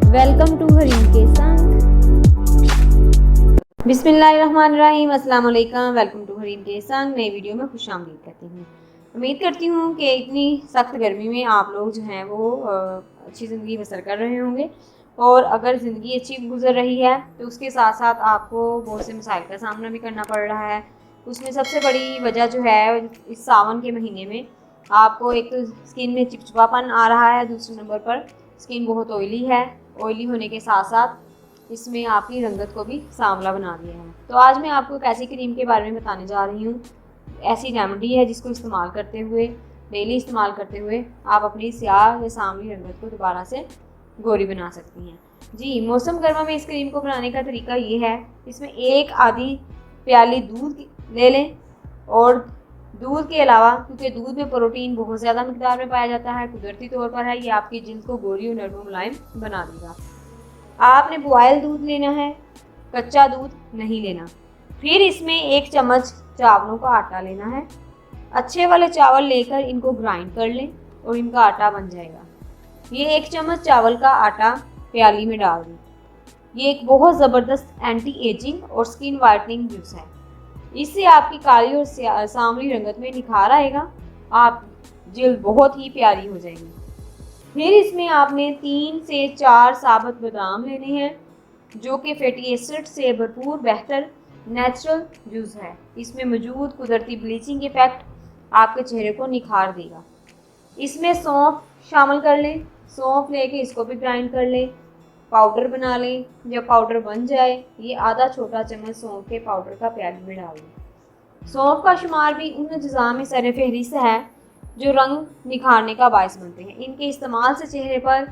Welcome to Hareem के संग। बिस्मिल्लाहिर्रहमानिर्रहीम, अस्सलाम वालेकुम। वेलकम टू हरीम के संग। नई वीडियो में खुश आमदीद कहती हूँ। उम्मीद करती हूँ कि इतनी सख्त गर्मी में आप लोग जो हैं वो अच्छी ज़िंदगी बसर कर रहे होंगे। और अगर ज़िंदगी अच्छी गुजर रही है तो उसके साथ साथ आपको बहुत से मसाइल का सामना भी करना पड़ रहा है। उसमें सबसे बड़ी वजह जो है, इस सावन के महीने में आपको एक तो स्किन में चिपचिपापन आ रहा है, दूसरे नंबर पर स्किन बहुत ऑयली है। ऑयली होने के साथ साथ इसमें आपकी रंगत को भी सांवला बना दिया है। तो आज मैं आपको एक ऐसी क्रीम के बारे में बताने जा रही हूँ, ऐसी रेमेडी है जिसको इस्तेमाल करते हुए, डेली इस्तेमाल करते हुए आप अपनी स्याह या सांवली रंगत को दोबारा से गोरी बना सकती हैं। जी, मौसम गर्मा में इस क्रीम को बनाने का तरीका ये है, इसमें एक आधी प्याली दूध ले लें। और दूध के अलावा, क्योंकि दूध में प्रोटीन बहुत ज़्यादा मिकदार में पाया जाता है, कुदरती तौर पर है, ये आपकी जिल्द को गोरी और नरम मुलायम बना देगा। आपने बॉयल दूध लेना है, कच्चा दूध नहीं लेना। फिर इसमें 1 चम्मच चावलों का आटा लेना है। अच्छे वाले चावल लेकर इनको ग्राइंड कर लें और इनका आटा बन जाएगा। ये 1 चम्मच चावल का आटा प्याली में डाल दें। ये एक बहुत ज़बरदस्त एंटी एजिंग और स्किन वाइटनिंग जूस है। इससे आपकी काली और सांवली रंगत में निखार आएगा, आप जिल्द बहुत ही प्यारी हो जाएगी। फिर इसमें आपने 3 से 4 साबुत बादाम लेने हैं, जो कि फैटी एसिड से भरपूर बेहतर नेचुरल जूस है। इसमें मौजूद कुदरती ब्लीचिंग इफेक्ट आपके चेहरे को निखार देगा। इसमें सौंफ शामिल कर लें। सौंफ लेके इसको भी ग्राइंड कर लें, पाउडर बना लें। जब पाउडर बन जाए, ये आधा छोटा चम्मच सौंफ के पाउडर का प्याली में डाल दें। सौंफ का शुमार भी उन अज्जा में सर फहरिस्त है जो रंग निखारने का बायस बनते हैं। इनके इस्तेमाल से चेहरे पर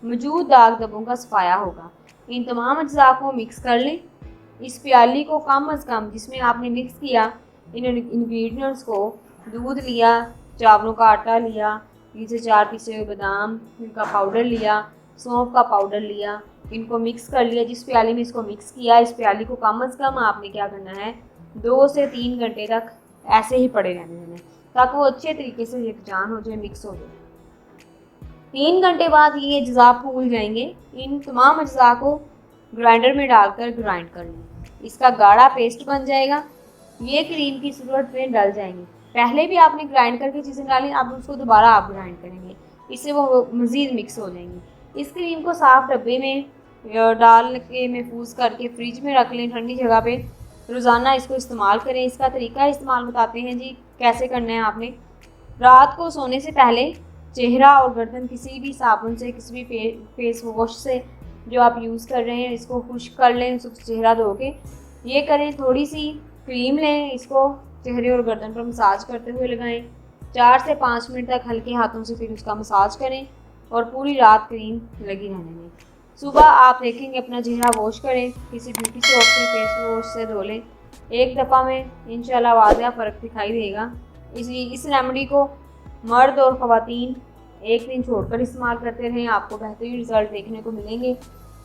मौजूद दाग धब्बों का सफाया होगा। इन तमाम अज्जा को मिक्स कर लें। इस प्याली को कम अज़ कम, जिसमें आपने मिक्स किया इन इंग्रेडिएंट्स को, दूध लिया, चावलों का आटा लिया, 3 से 4 पीसे हुए बादाम, इनका पाउडर लिया, सौंफ का पाउडर लिया, इनको मिक्स कर लिया। जिस प्याली में इसको मिक्स किया, इस प्याली को कम अज़ कम आपने क्या करना है, 2 से 3 घंटे तक ऐसे ही पड़े रहने देना, ताकि वो अच्छे तरीके से यकजान हो जाए, मिक्स हो जाए। 3 घंटे बाद ये अज्जा फूल जाएंगे। इन तमाम अज्जा को ग्राइंडर में डालकर ग्राइंड कर लें। इसका गाढ़ा पेस्ट बन जाएगा। ये क्रीम की सूरत में डल जाएंगे। पहले भी आपने ग्राइंड करके चीज़ें डाली, अब उसको दोबारा आप ग्राइंड करेंगे, इससे वो मज़ीद मिक्स हो जाएंगी। इस क्रीम को साफ डब्बे में डाल के महफूज करके फ्रिज में रख लें, ठंडी जगह पे। रोज़ाना इसको इस्तेमाल करें। इसका तरीका इस्तेमाल बताते हैं जी, कैसे करना है। आपने रात को सोने से पहले चेहरा और गर्दन किसी भी साबुन से, किसी भी फेस वॉश से जो आप यूज़ कर रहे हैं, इसको खुश्क कर लें, उसको चेहरा धो के ये करें। थोड़ी सी क्रीम लें, इसको चेहरे और गर्दन पर मसाज करते हुए लगाएं। 4 से 5 मिनट तक हल्के हाथों से फिर उसका मसाज करें और पूरी रात क्रीम लगी रहने दें। सुबह आप देखेंगे अपना चेहरा वॉश करें, किसी ब्यूटी सोप से, फेस वॉश से धो लें। एक दफ़ा में इंशाल्लाह वाज़िह फ़र्क दिखाई देगा। इस रेमेडी को मर्द और ख़वातीन एक दिन छोड़कर इस्तेमाल करते रहें, आपको बेहतरीन रिज़ल्ट देखने को मिलेंगे।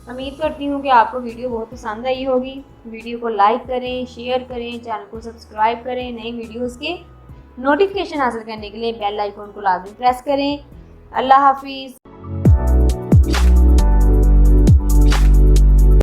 उम्मीद करती हूँ कि आपको वीडियो बहुत पसंद आई होगी। वीडियो को लाइक करें, शेयर करें, चैनल को सब्सक्राइब करें। नई वीडियोस के नोटिफिकेशन हासिल करने के लिए बेल आइकॉन को लाजमी प्रेस करें। अल्लाह हाफिज़।